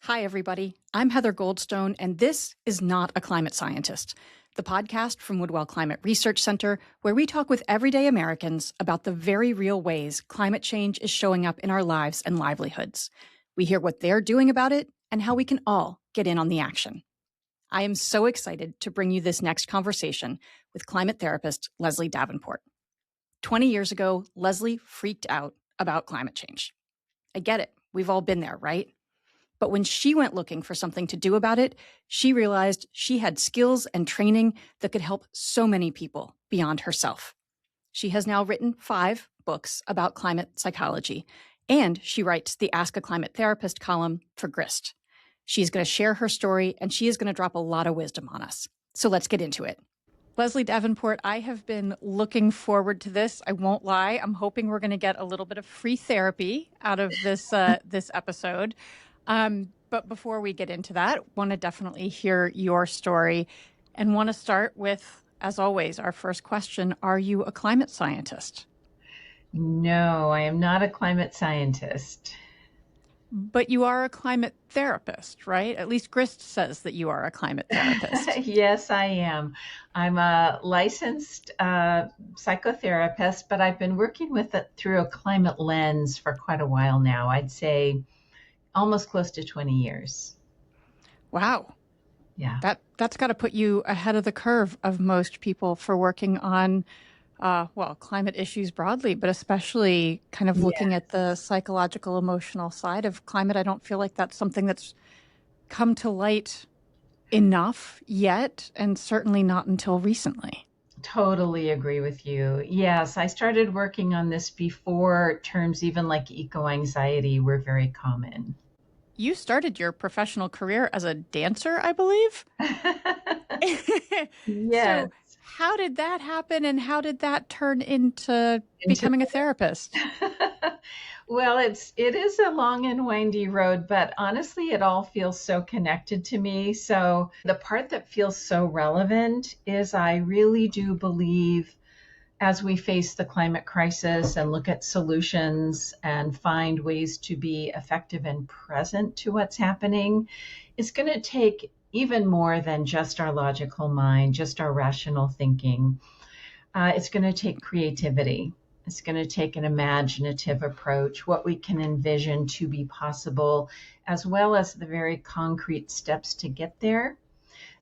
Hi, everybody. I'm Heather Goldstone, and this is Not a Climate Scientist, the podcast from Woodwell Climate Research Center, where we talk with everyday Americans about the very real ways climate change is showing up in our lives and livelihoods. We hear what they're doing about it and how we can all get in on the action. I am so excited to bring you this next conversation with climate therapist Leslie Davenport. 20 years ago, Leslie freaked out about climate change. I get it. We've all been there, right? But when she went looking for something to do about it, she realized she had skills and training that could help so many people beyond herself. She has now written 5 books about climate psychology, and she writes the Ask a Climate Therapist column for Grist. She's going to share her story, and she is going to drop a lot of wisdom on us. So let's get into it. Leslie Davenport, I have been looking forward to this. I won't lie. I'm hoping we're going to get a little bit of free therapy out of this this episode. But before we get into that, want to definitely hear your story and want to start with, as always, our first question. Are you a climate scientist? No, I am not a climate scientist. But you are a climate therapist, right? At least Grist says that you are a climate therapist. Yes, I am. I'm a licensed psychotherapist, but I've been working with it through a climate lens for quite a while now. I'd say almost close to 20 years. Wow. Yeah. That's got to put you ahead of the curve of most people for working on climate issues broadly, but especially kind of looking at the psychological, emotional side of climate. I don't feel like that's something that's come to light enough yet, and certainly not until recently. Totally agree with you. Yes, I started working on this before terms even like eco-anxiety were very common. You started your professional career as a dancer, I believe. Yes. So how did that happen, and how did that turn into becoming a therapist? Well, it is a long and windy road, but honestly, it all feels so connected to me. So the part that feels so relevant is I really do believe as we face the climate crisis and look at solutions and find ways to be effective and present to what's happening, it's going to take even more than just our logical mind, just our rational thinking. It's going to take creativity. It's going to take an imaginative approach, what we can envision to be possible, as well as the very concrete steps to get there.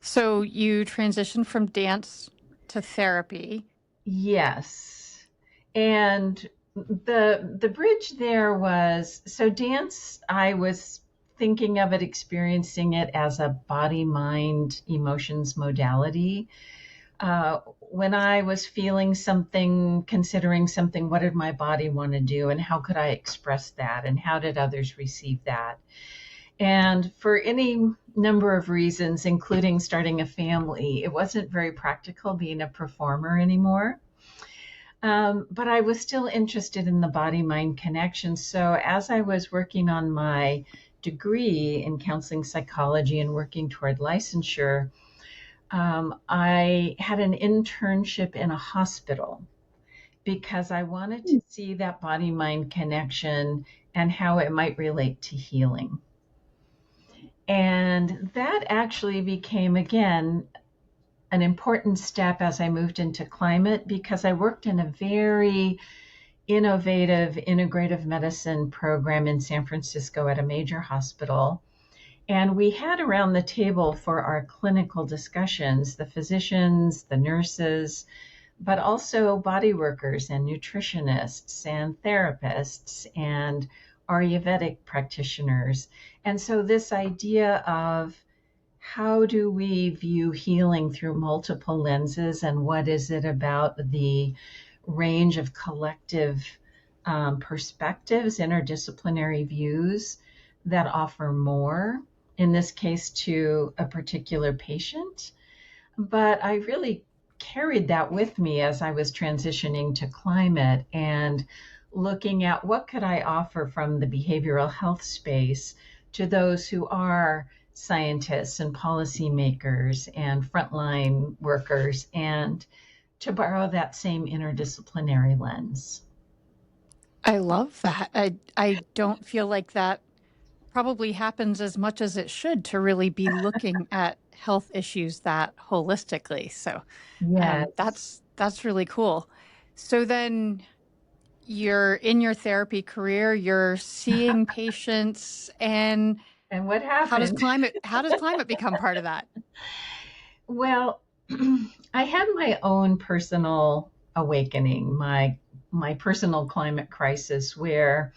So you transitioned from dance to therapy. Yes. And the bridge there was, so dance, I was thinking of it, experiencing it as a body, mind, emotions modality. When I was feeling something, considering something, what did my body want to do, and how could I express that, and how did others receive that? And for any number of reasons, including starting a family, it wasn't very practical being a performer anymore. But I was still interested in the body mind connection. So as I was working on my degree in counseling psychology and working toward licensure, I had an internship in a hospital because I wanted to see that body mind connection and how it might relate to healing. And that actually became, again, an important step as I moved into climate because I worked in a very innovative integrative medicine program in San Francisco at a major hospital. And we had around the table for our clinical discussions the physicians, the nurses, but also body workers and nutritionists and therapists and Ayurvedic practitioners. And so this idea of how do we view healing through multiple lenses, and what is it about the range of collective perspectives, interdisciplinary views that offer more, in this case, to a particular patient. But I really carried that with me as I was transitioning to climate and looking at what could I offer from the behavioral health space to those who are scientists and policymakers and frontline workers, and to borrow that same interdisciplinary lens. I love that. I don't feel like that probably happens as much as it should to really be looking at health issues that holistically. So Yes. that's really cool. So then you're in your therapy career, you're seeing patients, and And what happened? how does climate become part of that? Well, I had my own personal awakening, my personal climate crisis where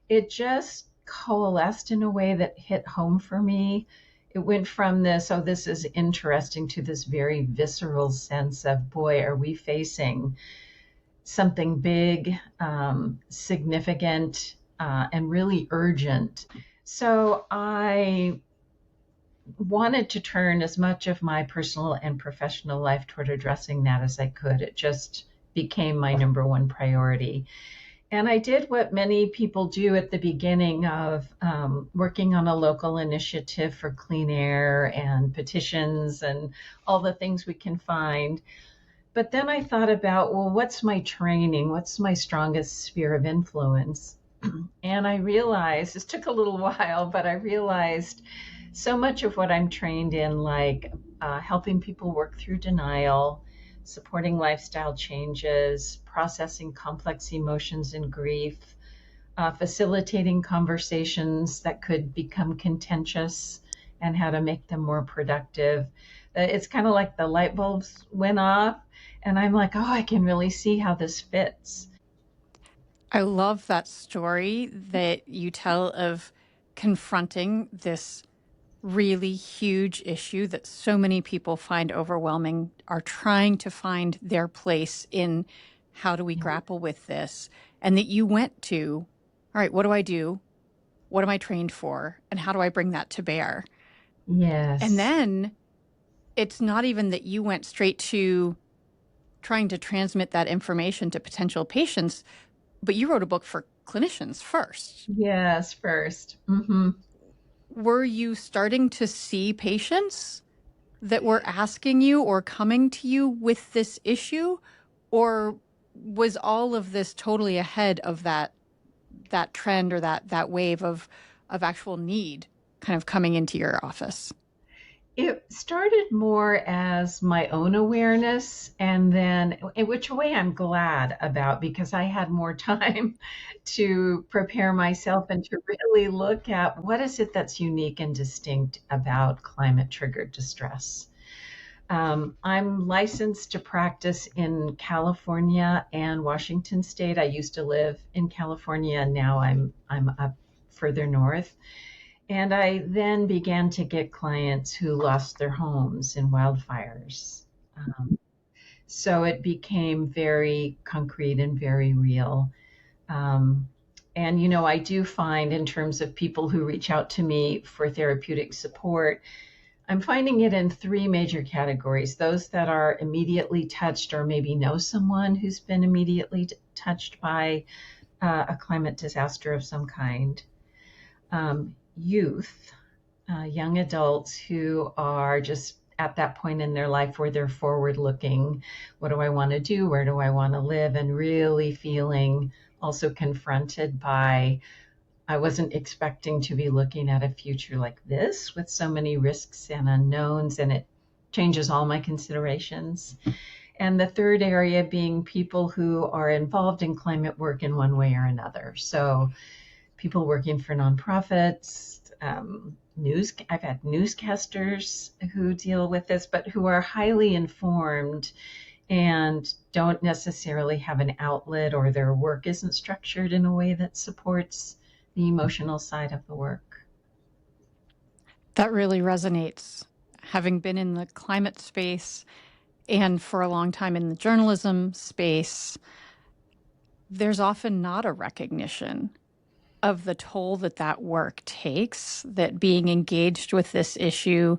it just coalesced in a way that hit home for me. It went from this, oh, this is interesting, to this very visceral sense of, boy, are we facing something big, significant, and really urgent. So I wanted to turn as much of my personal and professional life toward addressing that as I could. It just became my number one priority. And I did what many people do at the beginning of working on a local initiative for clean air and petitions and all the things we can find. But then I thought about, well, what's my training? What's my strongest sphere of influence? And I realized, this took a little while, but I realized so much of what I'm trained in, like helping people work through denial, supporting lifestyle changes, processing complex emotions and grief, facilitating conversations that could become contentious and how to make them more productive. It's kind of like the light bulbs went off, and I'm like, oh, I can really see how this fits. I love that story that you tell of confronting this really huge issue that so many people find overwhelming, are trying to find their place in how do we Yeah. grapple with this, and that you went to, all right, what do I do? What am I trained for? And how do I bring that to bear? And Yes. then it's not even that you went straight to trying to transmit that information to potential patients, but you wrote a book for clinicians first. Yes, first. Hmm. Were you starting to see patients that were asking you or coming to you with this issue? Or was all of this totally ahead of that trend or that wave of actual need kind of coming into your office? It started more as my own awareness, and then, in which way I'm glad about, because I had more time to prepare myself and to really look at what is it that's unique and distinct about climate triggered distress. I'm licensed to practice in California and Washington State. I used to live in California, and now I'm up further north. And I then began to get clients who lost their homes in wildfires. Um, so it became very concrete and very real. Um, and, I do find, in terms of people who reach out to me for therapeutic support, I'm finding it in three major categories: those that are immediately touched or maybe know someone who's been immediately touched by a climate disaster of some kind, youth, young adults who are just at that point in their life where they're forward looking. What do I want to do? Where do I want to live? And really feeling also confronted by, I wasn't expecting to be looking at a future like this with so many risks and unknowns, and it changes all my considerations. And the third area being people who are involved in climate work in one way or another. So people working for nonprofits, I've had newscasters who deal with this, but who are highly informed and don't necessarily have an outlet, or their work isn't structured in a way that supports the emotional side of the work. That really resonates. Having been in the climate space and for a long time in the journalism space, there's often not a recognition of the toll that work takes, that being engaged with this issue,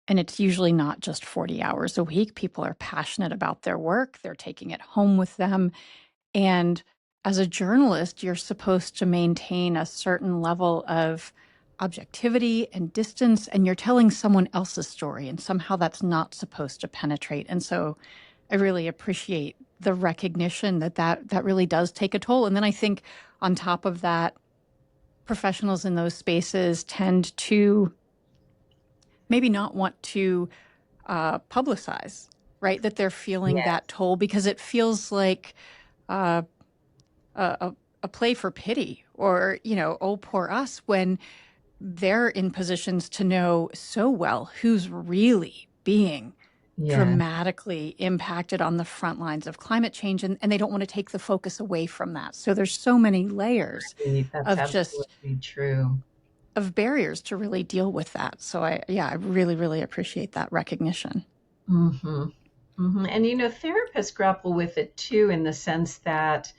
and it's usually not just 40 hours a week. People are passionate about their work, they're taking it home with them. And as a journalist, you're supposed to maintain a certain level of objectivity and distance, and you're telling someone else's story, and somehow that's not supposed to penetrate. And so I really appreciate the recognition that really does take a toll. And then I think on top of that, professionals in those spaces tend to maybe not want to publicize, right? That they're feeling that Yes. toll because it feels like uh, a play for pity or, oh, poor us, when they're in positions to know so well who's really being Yes. dramatically impacted on the front lines of climate change, and they don't want to take the focus away from that. So there's so many layers That's of just absolutely true. of barriers to really deal with that. So I really, really appreciate that recognition. Hmm. Hmm. And therapists grapple with it too, in the sense that,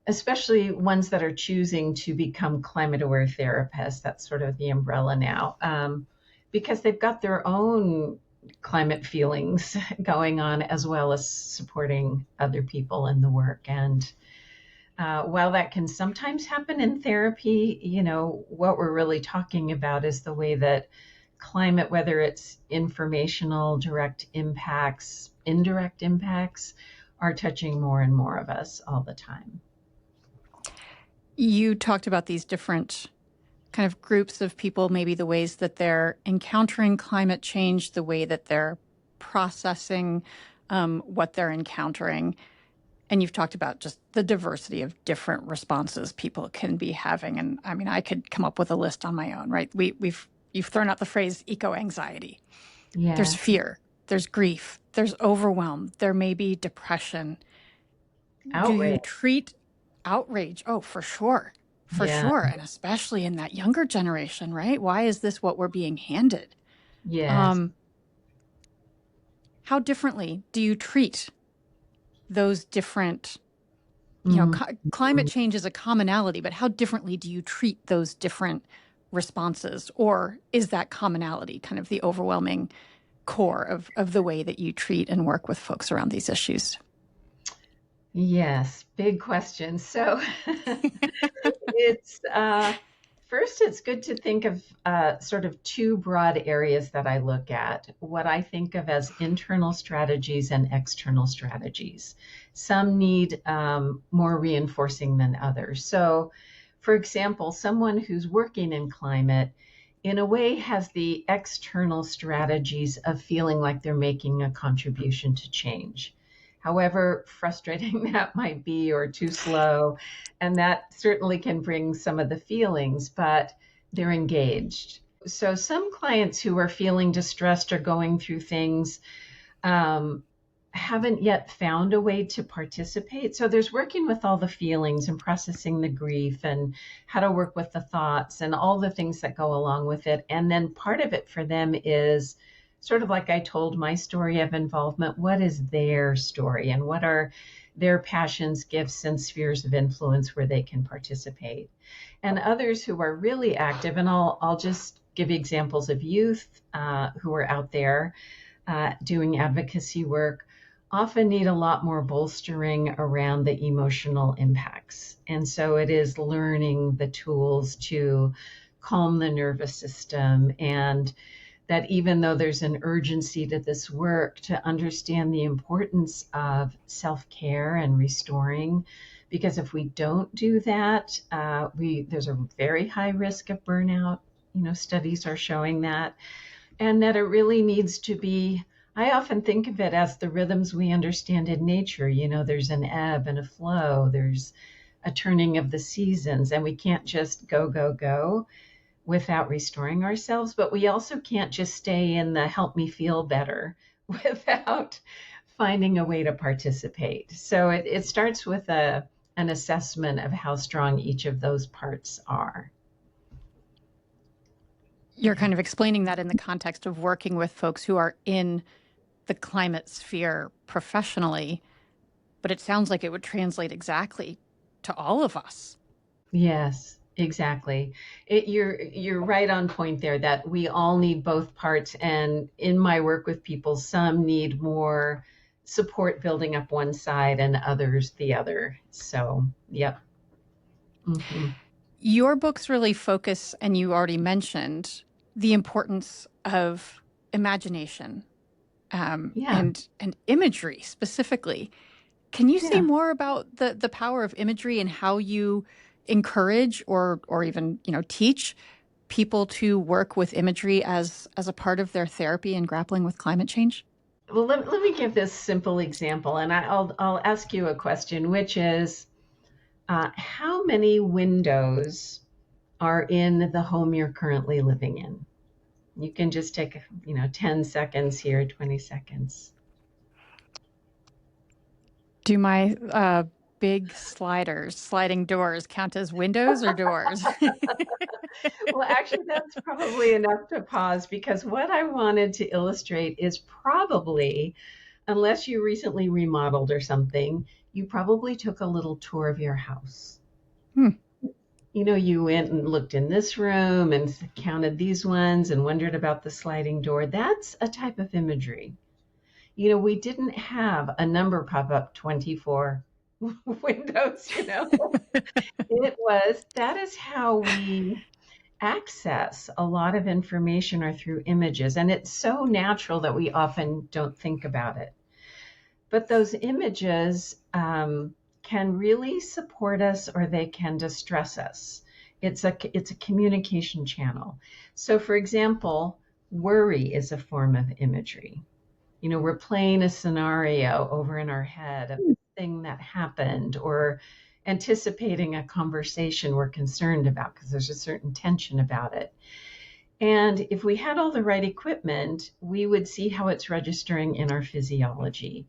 especially ones that are choosing to become climate aware therapists, that's sort of the umbrella now, because they've got their own climate feelings going on, as well as supporting other people in the work. And while that can sometimes happen in therapy, what we're really talking about is the way that climate, whether it's informational, direct impacts, indirect impacts, are touching more and more of us all the time. You talked about these different kind of groups of people, maybe the ways that they're encountering climate change, the way that they're processing what they're encountering. And you've talked about just the diversity of different responses people can be having. And I mean, I could come up with a list on my own, right? You've thrown out the phrase eco-anxiety. There's Yeah. fear, there's grief, there's overwhelm, there may be depression. Do you Outrage. treat outrage? Oh, for sure. For Yeah. sure. And especially in that younger generation, right? Why is this what we're being handed? Yes. Um, how differently do you treat those different, Mhm. climate change is a commonality, but how differently do you treat those different responses? Or is that commonality kind of the overwhelming core of the way that you treat and work with folks around these issues? Yes, big question. So it's first, it's good to think of sort of two broad areas that I look at: what I think of as internal strategies and external strategies. Some need more reinforcing than others. So, for example, someone who's working in climate, in a way, has the external strategies of feeling like they're making a contribution to change, however frustrating that might be, or too slow. And that certainly can bring some of the feelings, but they're engaged. So some clients who are feeling distressed or going through things um, haven't yet found a way to participate. So there's working with all the feelings and processing the grief and how to work with the thoughts and all the things that go along with it. And then part of it for them is sort of like I told my story of involvement. What is their story, and what are their passions, gifts, and spheres of influence where they can participate? And others who are really active, and I'll just give examples of youth who are out there doing advocacy work, often need a lot more bolstering around the emotional impacts. And so it is learning the tools to calm the nervous system, and that even though there's an urgency to this work, to understand the importance of self-care and restoring. Because if we don't do that, there's a very high risk of burnout. Studies are showing that, and that it really needs to be. I often think of it as the rhythms we understand in nature. There's an ebb and a flow. There's a turning of the seasons, and we can't just go, go, go without restoring ourselves. But we also can't just stay in the help me feel better without finding a way to participate. So it starts with an assessment of how strong each of those parts are. You're kind of explaining that in the context of working with folks who are in the climate sphere professionally, but it sounds like it would translate exactly to all of us. Yes, exactly. You're right on point there, that we all need both parts. And in my work with people, some need more support building up one side and others the other. So, yep. Hmm. Your books really focus, and you already mentioned the importance of imagination Yeah. and imagery specifically. Can you say Yeah. more about the power of imagery and how you encourage or even, teach people to work with imagery as a part of their therapy in grappling with climate change? Well, let me give this simple example, and I'll ask you a question, which is how many windows are in the home you're currently living in? You can just take, 10 seconds here, 20 seconds. Do my big sliding doors count as windows or doors? Well, actually, that's probably enough to pause because what I wanted to illustrate is probably, unless you recently remodeled or something, you probably took a little tour of your house. Hmm. You went and looked in this room and counted these ones and wondered about the sliding door. That's a type of imagery. We didn't have a number pop up 24 windows. That is how we access a lot of information are through images. And it's so natural that we often don't think about it. But those images can really support us or they can distress us. It's a communication channel. So, for example, worry is a form of imagery. We're playing a scenario over in our head of the thing that happened or anticipating a conversation we're concerned about because there's a certain tension about it. And if we had all the right equipment, we would see how it's registering in our physiology.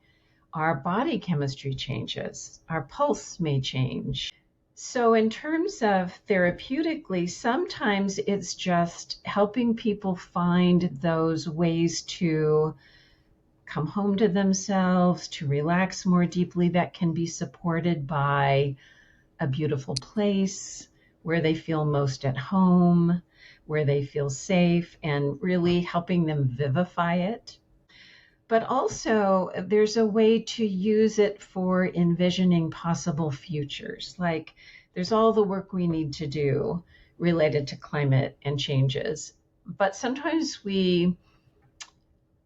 Our body chemistry changes, our pulse may change. So, in terms of therapeutically, sometimes it's just helping people find those ways to come home to themselves, to relax more deeply, that can be supported by a beautiful place where they feel most at home, where they feel safe, and really helping them vivify it. But also, there's a way to use it for envisioning possible futures. Like, there's all the work we need to do related to climate and changes. But sometimes we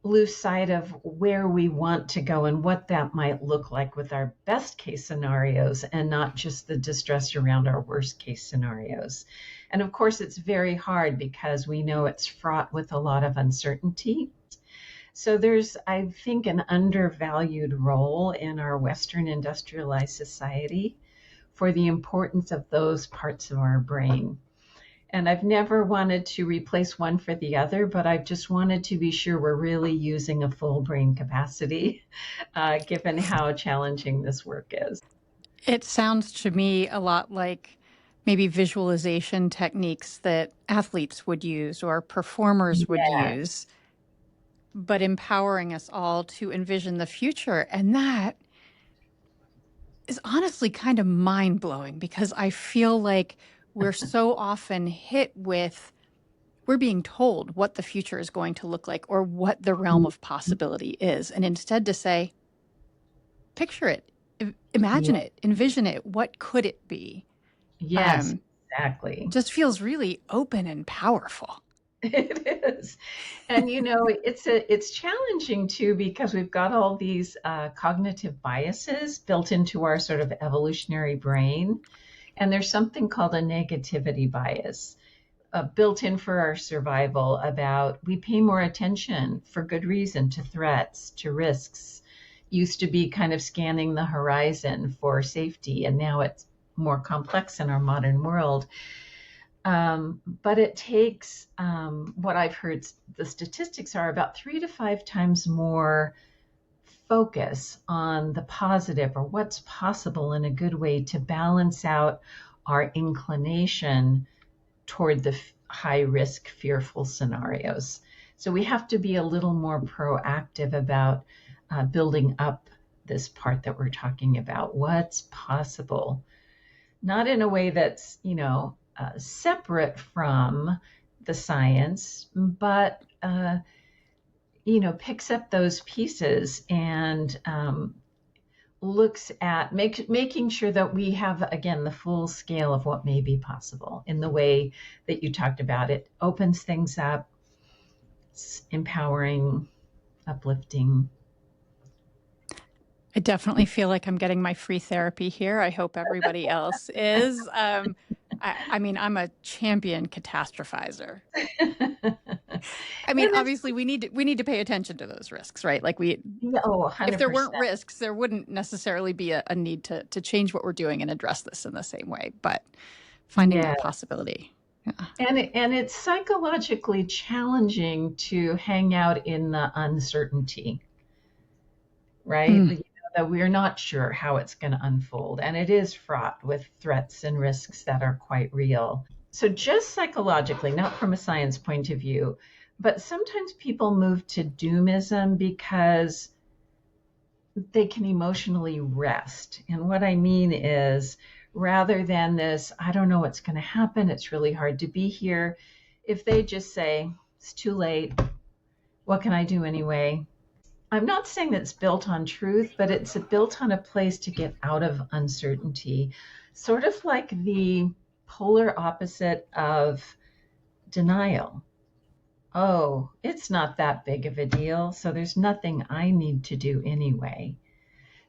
lose sight of where we want to go and what that might look like with our best case scenarios and not just the distress around our worst case scenarios. And of course, it's very hard because we know it's fraught with a lot of uncertainty. So there's, I think, an undervalued role in our Western industrialized society for the importance of those parts of our brain. And I've never wanted to replace one for the other, but I've just wanted to be sure we're really using a full brain capacity, given how challenging this work is. It sounds to me a lot like maybe visualization techniques that athletes would use or performers would Yeah. use, but empowering us all to envision the future. And that is honestly kind of mind blowing because I feel like we're so often hit with, we're being told what the future is going to look like or what the realm of possibility is. And instead to say, picture it, imagine Yeah. it, envision it. What could it be? Yes, exactly. Just feels really open and powerful. It is. And it's challenging too because we've got all these cognitive biases built into our sort of evolutionary brain. And there's something called a negativity bias built in for our survival about we pay more attention for good reason to threats, to risks. Used to be kind of scanning the horizon for safety, and now it's more complex in our modern world. But it takes what I've heard the statistics are about 3 to 5 times more focus on the positive or what's possible in a good way to balance out our inclination toward the high risk, fearful scenarios. So we have to be a little more proactive about building up this part that we're talking about. What's possible? Not in a way that's, separate from the science, but, picks up those pieces and looks at making sure that we have, again, the full scale of what may be possible in the way that you talked about. It opens things up, it's empowering, uplifting. I definitely feel like I'm getting my free therapy here. I hope everybody else is. I mean, I'm a champion catastrophizer. I mean, And there's, obviously, we need to pay attention to those risks, right? Like yeah, oh, if there weren't 100%. risks, there wouldn't necessarily be a need to change what we're doing and address this in the same way. But finding Yeah. that possibility, yeah. And it's psychologically challenging to hang out in the uncertainty, right? Mm. You know, that we're not sure how it's going to unfold. And it is fraught with threats and risks that are quite real. So, just psychologically, not from a science point of view, but sometimes people move to doomism because they can emotionally rest. And what I mean is, rather than this, I don't know what's going to happen, it's really hard to be here, if they just say, it's too late, what can I do anyway? I'm not saying that it's built on truth, but it's built on a place to get out of uncertainty, sort of like the polar opposite of denial. Oh, it's not that big of a deal, so there's nothing I need to do anyway.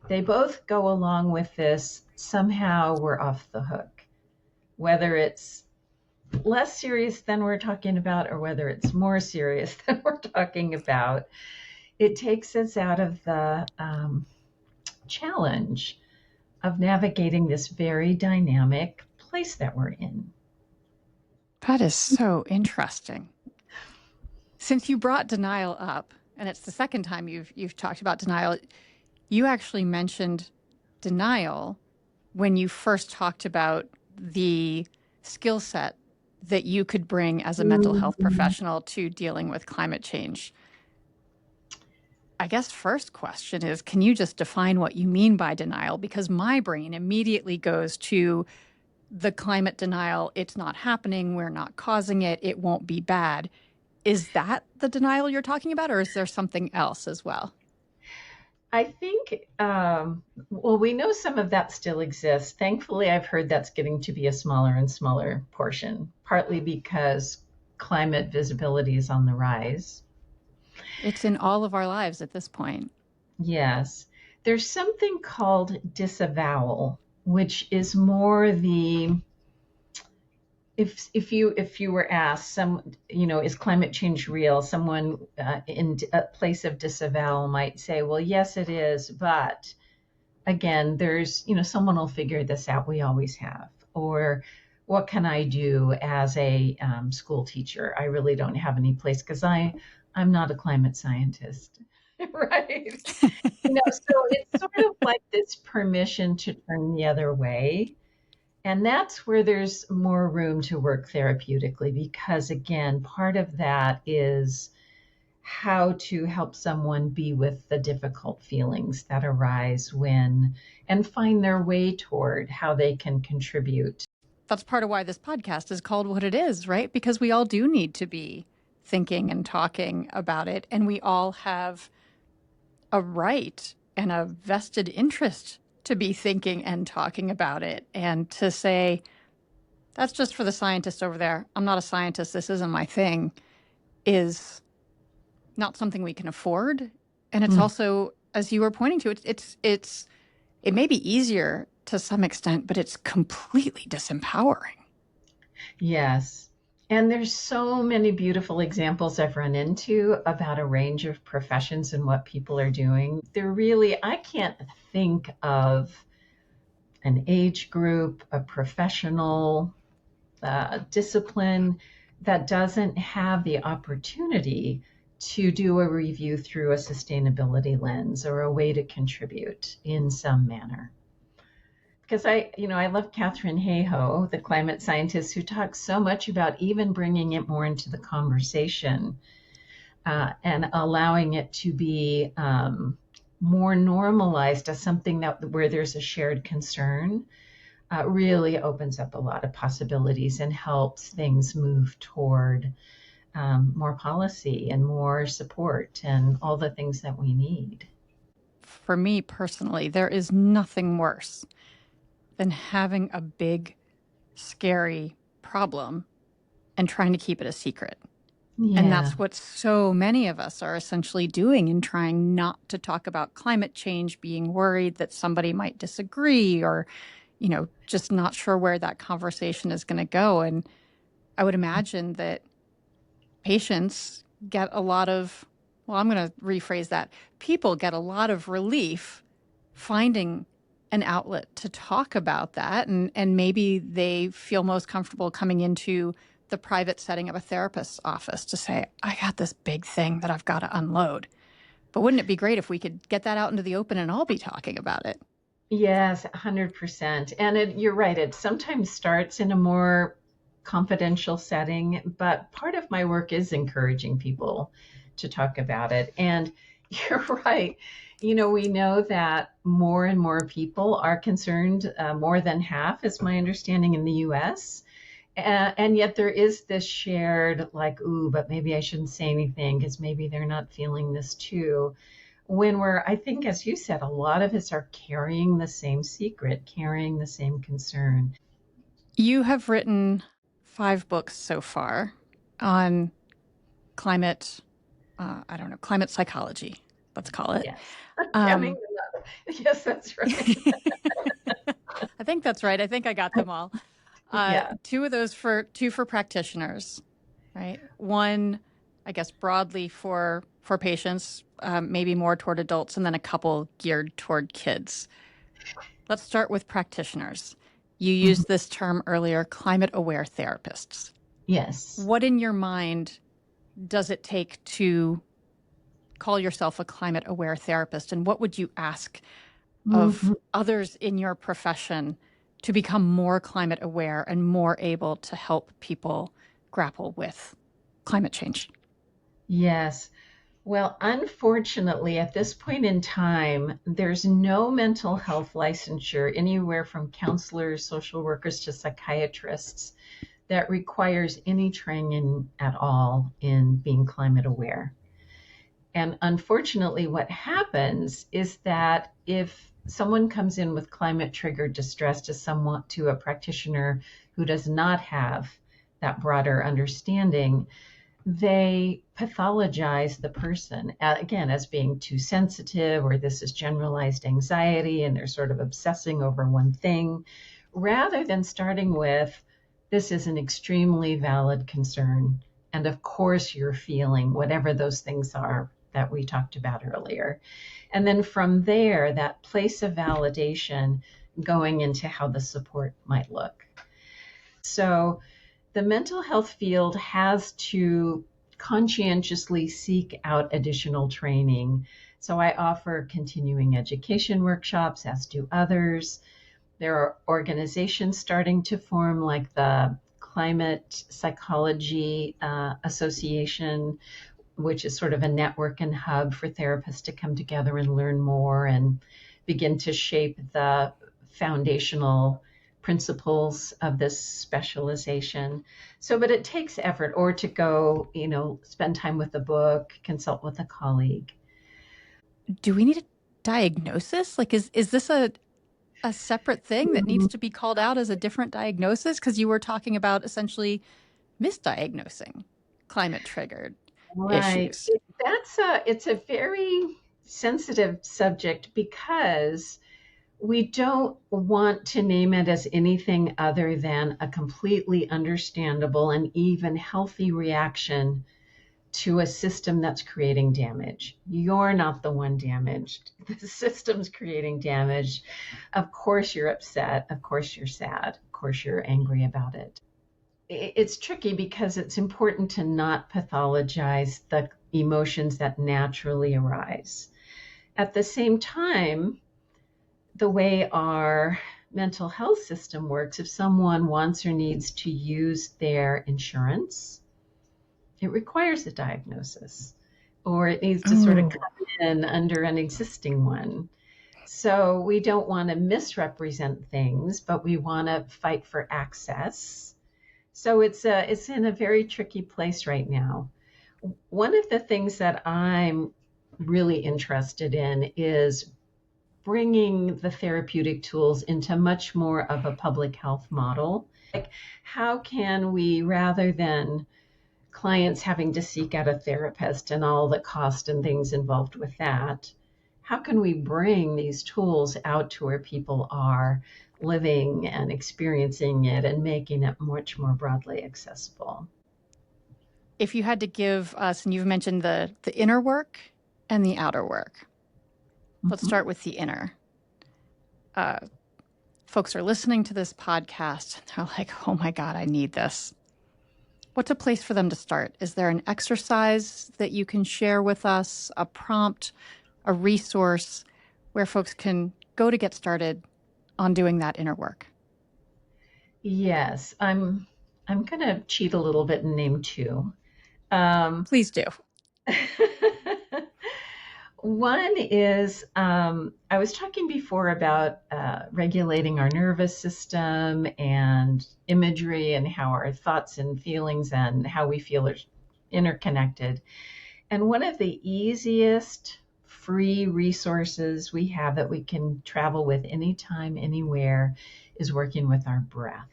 They both go along with this, somehow we're off the hook, whether it's less serious than we're talking about or whether it's more serious than we're talking about. It takes us out of the challenge of navigating this very dynamic place that we're in. That is so interesting. Since you brought denial up, and it's the second time you've talked about denial, you actually mentioned denial when you first talked about the skill set that you could bring as a mental health Mhm. professional to dealing with climate change. I guess first question is, can you just define what you mean by denial? Because my brain immediately goes to the climate denial. It's not happening. We're not causing it. It won't be bad. Is that the denial you're talking about, or is there something else as well? I think, well, we know some of that still exists. Thankfully, I've heard that's getting to be a smaller and smaller portion, partly because climate visibility is on the rise. It's in all of our lives at this point. Yes. There's something called disavowal, which is more the, if you were asked, is climate change real, someone in a place of disavowal might say, well, yes it is, but again, there's, someone will figure this out, we always have. Or what can I do as a school teacher? I really don't have any place because I'm not a climate scientist. Right. So it's sort of like this permission to turn the other way. And that's where there's more room to work therapeutically, because again, part of that is how to help someone be with the difficult feelings that arise when, and find their way toward how they can contribute. That's part of why this podcast is called what it is, right? Because we all do need to be thinking and talking about it. And we all have a right and a vested interest to be thinking and talking about it and to say, that's just for the scientists over there. I'm not a scientist. This isn't my thing, is not something we can afford. And it's Mm, also, as you were pointing to, it may be easier to some extent, but it's completely disempowering. yes. And there's so many beautiful examples I've run into about a range of professions and what people are doing. They're really, I can't think of an age group, a professional discipline that doesn't have the opportunity to do a review through a sustainability lens or a way to contribute in some manner. Because I love Catherine Hayhoe, the climate scientist, who talks so much about even bringing it more into the conversation and allowing it to be more normalized as something that where there's a shared concern. Really opens up a lot of possibilities and helps things move toward more policy and more support and all the things that we need. For me personally, there is nothing worse than having a big, scary problem and trying to keep it a secret. And Yeah. that's what so many of us are essentially doing in trying not to talk about climate change, being worried that somebody might disagree or, just not sure where that conversation is going to go. And I would imagine that patients get a lot of, well, I'm going to rephrase that. People get a lot of relief finding an outlet to talk about that. And maybe they feel most comfortable coming into the private setting of a therapist's office to say, I got this big thing that I've got to unload. But wouldn't it be great if we could get that out into the open and all be talking about it? Yes, 100%. And you're right, it sometimes starts in a more confidential setting, but part of my work is encouraging people to talk about it. And you're right. We know that more and more people are concerned, more than half, is my understanding, in the US. And yet there is this shared, like, ooh, but maybe I shouldn't say anything because maybe they're not feeling this too, when I think, as you said, a lot of us are carrying the same secret, carrying the same concern. You have written 5 books so far on climate, I don't know, climate psychology, let's call it. Yes. Coming Um, up. Yes, that's right. I think that's right. I think I got them all. Yeah. Two for practitioners, right? One, I guess, broadly for patients, maybe more toward adults, and then a couple geared toward kids. Let's start with practitioners. You Mhm. used this term earlier, climate aware therapists. Yes. What in your mind does it take to call yourself a climate aware therapist, and what would you ask of Mhm. others in your profession to become more climate aware and more able to help people grapple with climate change? Yes. Well, unfortunately, at this point in time, there's no mental health licensure anywhere from counselors, social workers to psychiatrists that requires any training at all in being climate aware. And unfortunately, what happens is that if someone comes in with climate triggered distress to a practitioner who does not have that broader understanding, they pathologize the person, again, as being too sensitive, or this is generalized anxiety and they're sort of obsessing over one thing, rather than starting with, this is an extremely valid concern. And of course, you're feeling whatever those things are that we talked about earlier. And then from there, that place of validation going into how the support might look. So the mental health field has to conscientiously seek out additional training. So I offer continuing education workshops, as do others. There are organizations starting to form, like the Climate Psychology Association, which is sort of a network and hub for therapists to come together and learn more and begin to shape the foundational principles of this specialization. So, but it takes effort, or to go, spend time with a book, consult with a colleague. Do we need a diagnosis? Like, is this a separate thing that needs Mhm. to be called out as a different diagnosis? Because you were talking about essentially misdiagnosing climate triggered Right. issues. It's a very sensitive subject because we don't want to name it as anything other than a completely understandable and even healthy reaction to a system that's creating damage. You're not the one damaged. The system's creating damage. Of course you're upset. Of course you're sad. Of course you're angry about it. It's tricky because it's important to not pathologize the emotions that naturally arise. At the same time, the way our mental health system works, if someone wants or needs to use their insurance, it requires a diagnosis, or it needs to sort of Oh, come in under an existing one. So we don't want to misrepresent things, but we want to fight for access. So it's in a very tricky place right now. One of the things that I'm really interested in is bringing the therapeutic tools into much more of a public health model. Like, how can we, rather than clients having to seek out a therapist and all the cost and things involved with that, how can we bring these tools out to where people are living and experiencing it and making it much more broadly accessible? If you had to give us, and you've mentioned the inner work and the outer work. Let's Mhm. start with the inner. Folks are listening to this podcast and they're like, oh my God, I need this. What's a place for them to start? Is there an exercise that you can share with us, a prompt, a resource where folks can go to get started on doing that inner work? Yes, I'm going to cheat a little bit and name two. Um, Please do. One is I was talking before about regulating our nervous system and imagery and how our thoughts and feelings and how we feel are interconnected. And one of the easiest free resources we have that we can travel with anytime, anywhere is working with our breath.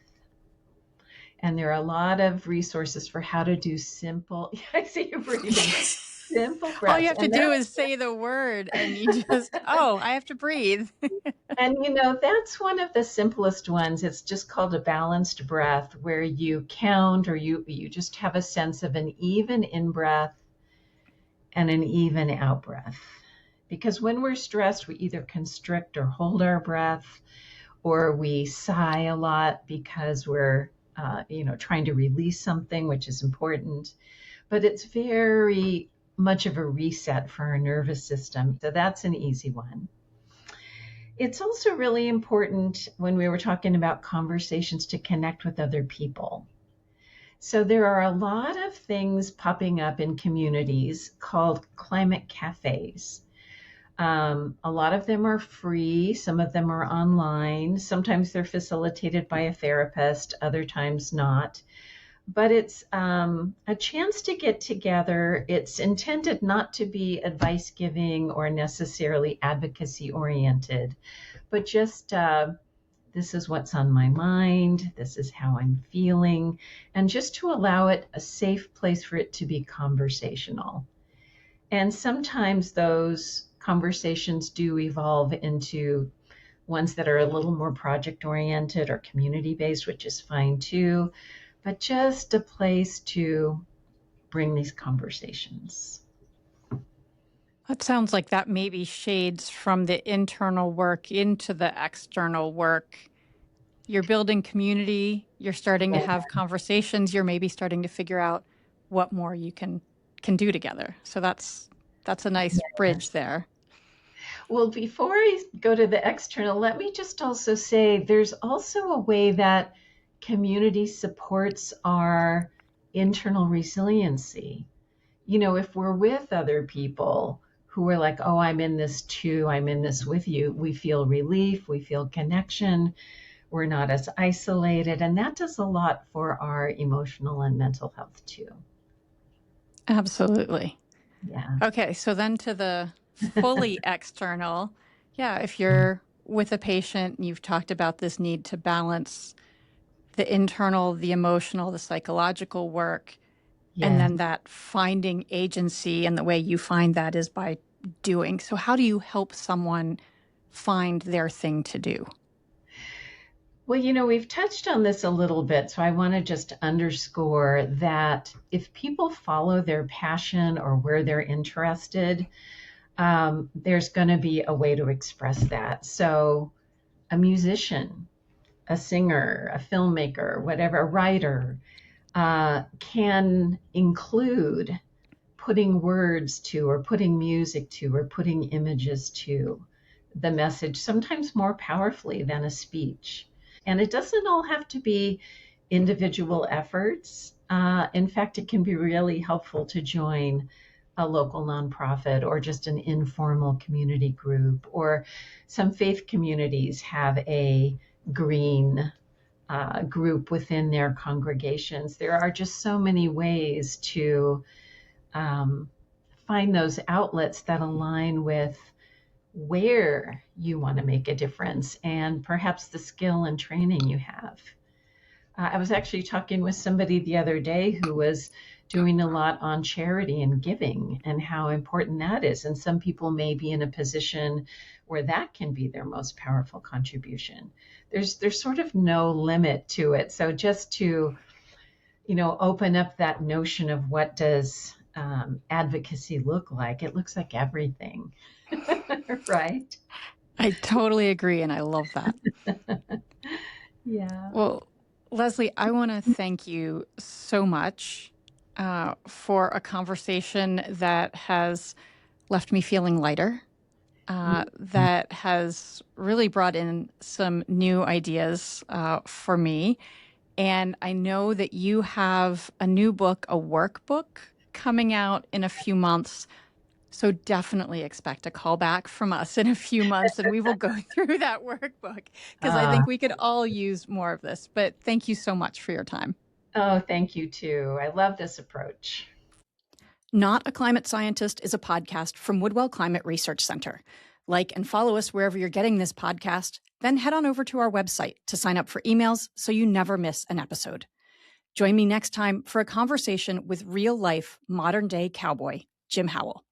And there are a lot of resources for how to do simple, I see you breathing, simple All you breaths. have to do is say the word and you just, oh, I have to breathe. And that's one of the simplest ones. It's just called a balanced breath, where you count or you just have a sense of an even in breath and an even out breath. Because when we're stressed, we either constrict or hold our breath, or we sigh a lot because we're trying to release something, which is important. But it's very much of a reset for our nervous system. So that's an easy one. It's also really important when we were talking about conversations to connect with other people. So there are a lot of things popping up in communities called climate cafes. A lot of them are free, some of them are online. Sometimes they're facilitated by a therapist, other times not. But it's a chance to get together. It's intended not to be advice giving or necessarily advocacy oriented, but just this is what's on my mind, this is how I'm feeling, and just to allow it a safe place for it to be conversational. And sometimes those conversations do evolve into ones that are a little more project oriented or community based, which is fine too, but just a place to bring these conversations. That sounds like that maybe shades from the internal work into the external work. You're building community, you're starting to Yeah. have conversations, you're maybe starting to figure out what more you can do together. So that's a nice bridge there. Well, before I go to the external, let me just also say there's also a way that community supports our internal resiliency. If we're with other people who are like, oh, I'm in this too, I'm in this with you, we feel relief, we feel connection, we're not as isolated. And that does a lot for our emotional and mental health too. Absolutely. Yeah. Okay, so then to the fully external. Yeah, if you're with a patient and you've talked about this need to balance the internal, the emotional, the psychological work, and Yeah. then that finding agency, and the way you find that is by doing. So how do you help someone find their thing to do? Well, we've touched on this a little bit, so I want to just underscore that if people follow their passion or where they're interested, there's going to be a way to express that. So, a musician, a singer, a filmmaker, whatever, a writer can include putting words to, or putting music to, or putting images to the message, sometimes more powerfully than a speech. And it doesn't all have to be individual efforts. In fact, it can be really helpful to join a local nonprofit or just an informal community group, or some faith communities have a green group within their congregations. There are just so many ways to um, find those outlets that align with where you want to make a difference and perhaps the skill and training you have. I was actually talking with somebody the other day who was doing a lot on charity and giving and how important that is. And some people may be in a position where that can be their most powerful contribution. There's sort of no limit to it. So just to, open up that notion of what does advocacy look like? It looks like everything, right? I totally agree, and I love that. Yeah. Well, Leslie, I want to thank you so much for a conversation that has left me feeling lighter, that has really brought in some new ideas for me. And I know that you have a new book, a workbook, coming out in a few months. So definitely expect a call back from us in a few months, and we will go through that workbook because I think we could all use more of this. But thank you so much for your time. Oh, thank you too. I love this approach. Not a Climate Scientist is a podcast from Woodwell Climate Research Center. Like and follow us wherever you're getting this podcast, then head on over to our website to sign up for emails so you never miss an episode. Join me next time for a conversation with real-life, modern-day cowboy, Jim Howell.